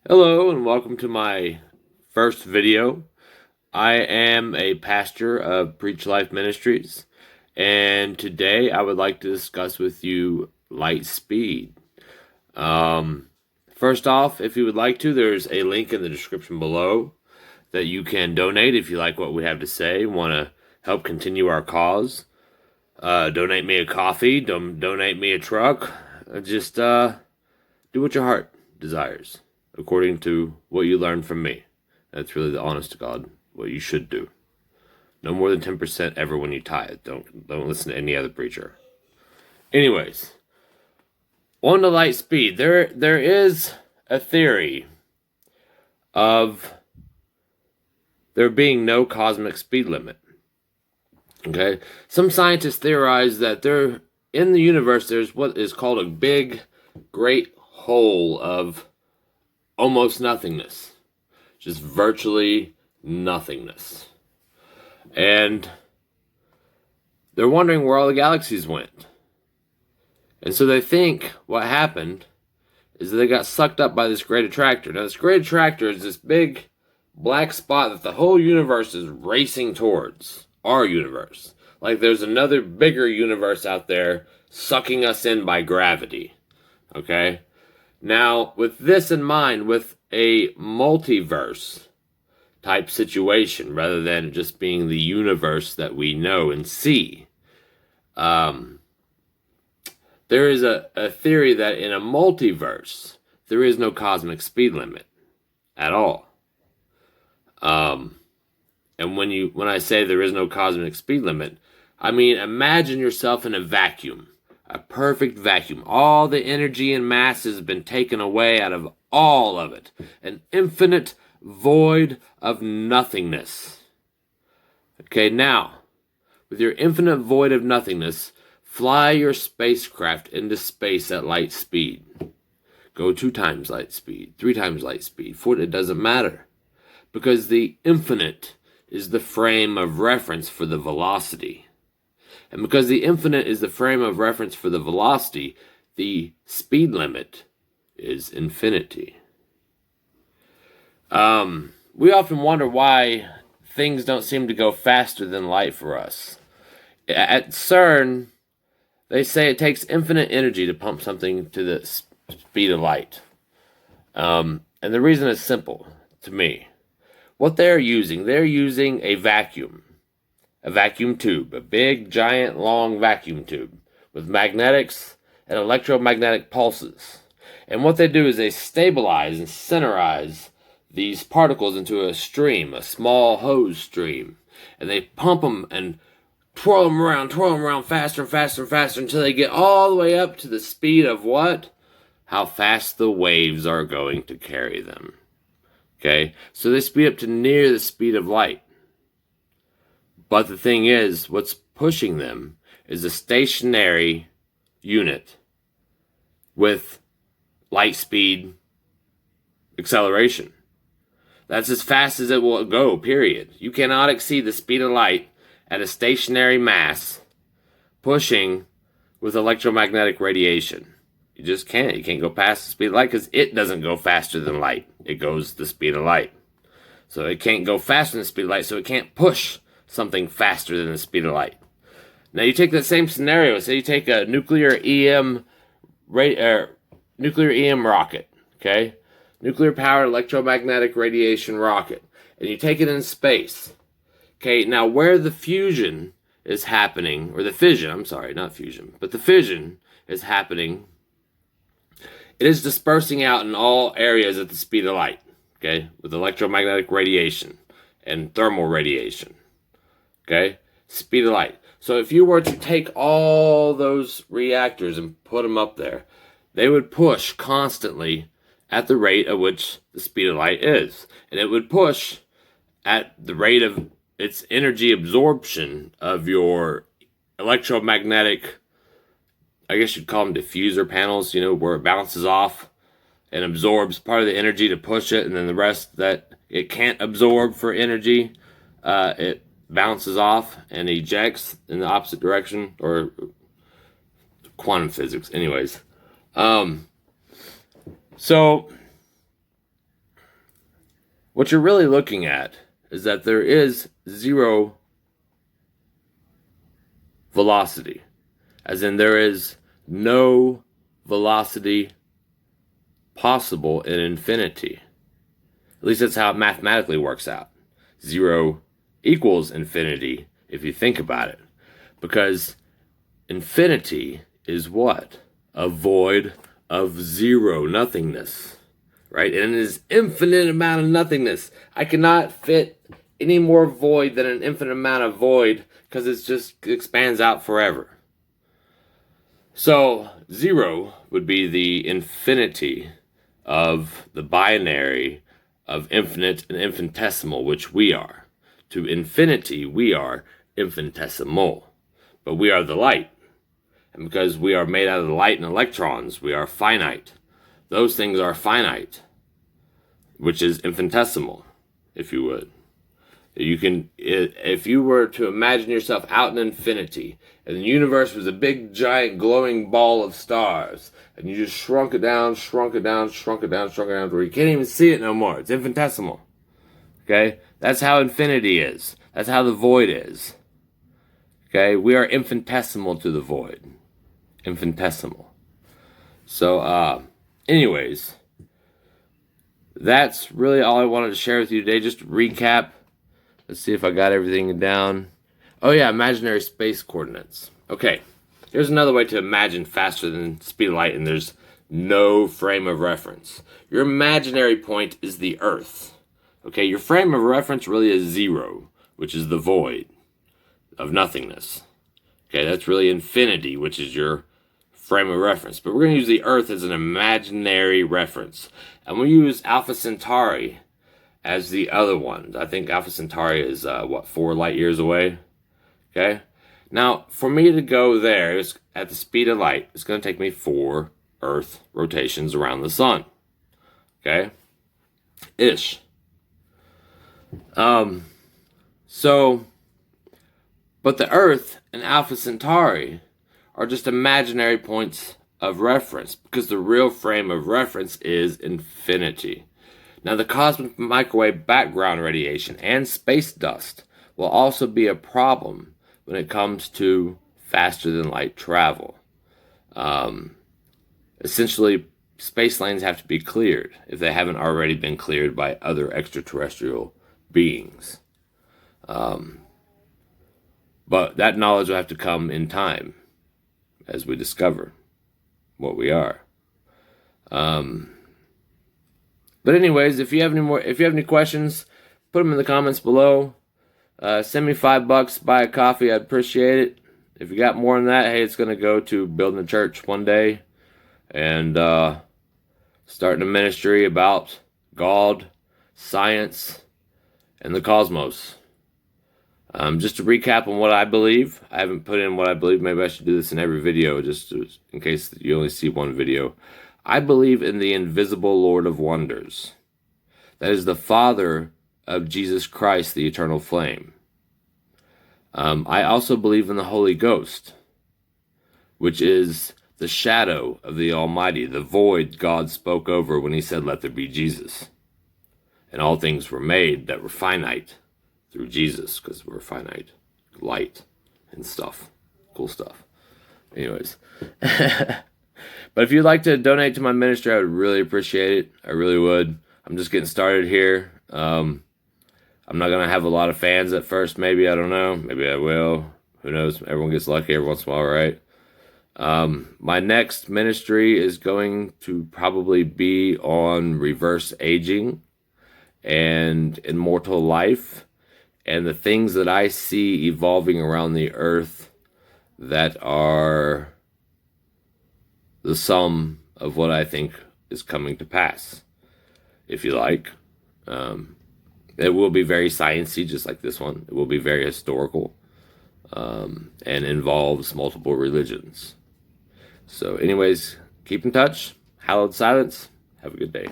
Hello and welcome to my first video. I am a pastor of Preach Life Ministries, and today I would like to discuss with you light speed. First off, if you would like to, there's a link in the description below that you can donate if you like what we have to say, want to help continue our cause. Donate me a coffee, donate me a truck, just do what your heart desires, according to what you learned from me. That's really the honest to God, what you should do. No more than 10% ever when you tithe. Don't listen to any other preacher. Anyways, on the light speed, there is a theory of there being no cosmic speed limit. Okay? Some scientists theorize that there in the universe there's what is called a big, great hole of almost nothingness. Just virtually nothingness. And they're wondering where all the galaxies went. And so they think what happened is that they got sucked up by this great attractor. Now, this great attractor is this big black spot that the whole universe is racing towards. Our universe. Like there's another bigger universe out there sucking us in by gravity. Okay? Now, with this in mind, with a multiverse type situation, rather than just being the universe that we know and see, there is a theory that in a multiverse, there is no cosmic speed limit at all. And when I say there is no cosmic speed limit, I mean imagine yourself in a vacuum. A perfect vacuum. All the energy and mass has been taken away out of all of it. An infinite void of nothingness. Okay, now, with your infinite void of nothingness, fly your spacecraft into space at light speed. Go 2 times light speed, 3 times light speed, 4, it doesn't matter. Because the infinite is the frame of reference for the velocity. And because the infinite is the frame of reference for the velocity, the speed limit is infinity. We often wonder why things don't seem to go faster than light for us. At CERN, they say it takes infinite energy to pump something to the speed of light. And the reason is simple to me. What they're using a vacuum tube, a big, giant, long vacuum tube with magnetics and electromagnetic pulses. And what they do is they stabilize and centerize these particles into a stream, a small hose stream. And they pump them and twirl them around faster and faster and faster until they get all the way up to the speed of what? How fast the waves are going to carry them. Okay? So they speed up to near the speed of light. But the thing is, what's pushing them is a stationary unit with light speed acceleration. That's as fast as it will go, period. You cannot exceed the speed of light at a stationary mass pushing with electromagnetic radiation. You just can't. You can't go past the speed of light because it doesn't go faster than light. It goes the speed of light. So it can't go faster than the speed of light, so it can't push something faster than the speed of light. Now you take that same scenario. Say you take a nuclear EM rocket, okay? Nuclear powered electromagnetic radiation rocket. And you take it in space. Okay, now where the fusion is happening, or the fission, I'm sorry, not fusion, but the fission is happening, it is dispersing out in all areas at the speed of light, okay, with electromagnetic radiation and thermal radiation. Okay? Speed of light. So if you were to take all those reactors and put them up there, they would push constantly at the rate at which the speed of light is. And it would push at the rate of its energy absorption of your electromagnetic, I guess you'd call them diffuser panels, where it bounces off and absorbs part of the energy to push it, and then the rest that it can't absorb for energy, it bounces off and ejects in the opposite direction, or quantum physics. Anyways, so What you're really looking at is that there is zero velocity, as in there is no velocity possible in infinity. At least that's how it mathematically works out. Zero equals infinity if you think about it. Because infinity is what? A void of zero, nothingness. Right? And it is infinite amount of nothingness. I cannot fit any more void than an infinite amount of void because it just expands out forever. So zero would be the infinity of the binary of infinite and infinitesimal, which we are. To infinity, we are infinitesimal. But we are the light. And because we are made out of the light and electrons, we are finite. Those things are finite, which is infinitesimal, if you would. You can, if you were to imagine yourself out in infinity, and the universe was a big, giant, glowing ball of stars, and you just shrunk it down, shrunk it down, shrunk it down, shrunk it down, to where you can't even see it no more. It's infinitesimal. Okay? That's how infinity is. That's how the void is. Okay? We are infinitesimal to the void. Infinitesimal. So, anyways, that's really all I wanted to share with you today. Just to recap. Let's see if I got everything down. Oh yeah, imaginary space coordinates. Okay, here's another way to imagine faster than speed of light, and there's no frame of reference. Your imaginary point is the Earth. Okay, your frame of reference really is zero, which is the void of nothingness. Okay, that's really infinity, which is your frame of reference. But we're going to use the Earth as an imaginary reference. And we'll use Alpha Centauri as the other one. I think Alpha Centauri is, 4 light years away? Okay? Now, for me to go there at the speed of light, it's going to take me 4 Earth rotations around the sun. Okay? Ish. But the Earth and Alpha Centauri are just imaginary points of reference, because the real frame of reference is infinity. Now, the cosmic microwave background radiation and space dust will also be a problem when it comes to faster than light travel. Essentially, space lanes have to be cleared if they haven't already been cleared by other extraterrestrial beings. But that knowledge will have to come in time as we discover what we are. But anyways, if you have any questions, put them in the comments below. Send me $5, buy a coffee. I'd appreciate it. If you got more than that, hey, it's going to go to building a church one day and starting a ministry about God, science, and the cosmos. Just to recap on what I believe. I haven't put in what I believe. Maybe I should do this in every video, just in case you only see one video. I believe in the invisible Lord of Wonders. That is the Father of Jesus Christ, the eternal flame. I also believe in the Holy Ghost, which is the shadow of the Almighty, the void God spoke over when he said, "Let there be Jesus." And all things were made that were finite through Jesus, because we're finite. Light and stuff. Cool stuff. Anyways. But if you'd like to donate to my ministry, I would really appreciate it. I really would. I'm just getting started here. I'm not going to have a lot of fans at first, maybe. I don't know. Maybe I will. Who knows? Everyone gets lucky every once in a while, right? My next ministry is going to probably be on reverse aging and immortal life and the things that I see evolving around the earth that are the sum of what I think is coming to pass, if you like. It will be very sciencey, just like this one. It will be very historical, and involves multiple religions. So anyways, keep in touch. Hallowed silence. Have a good day.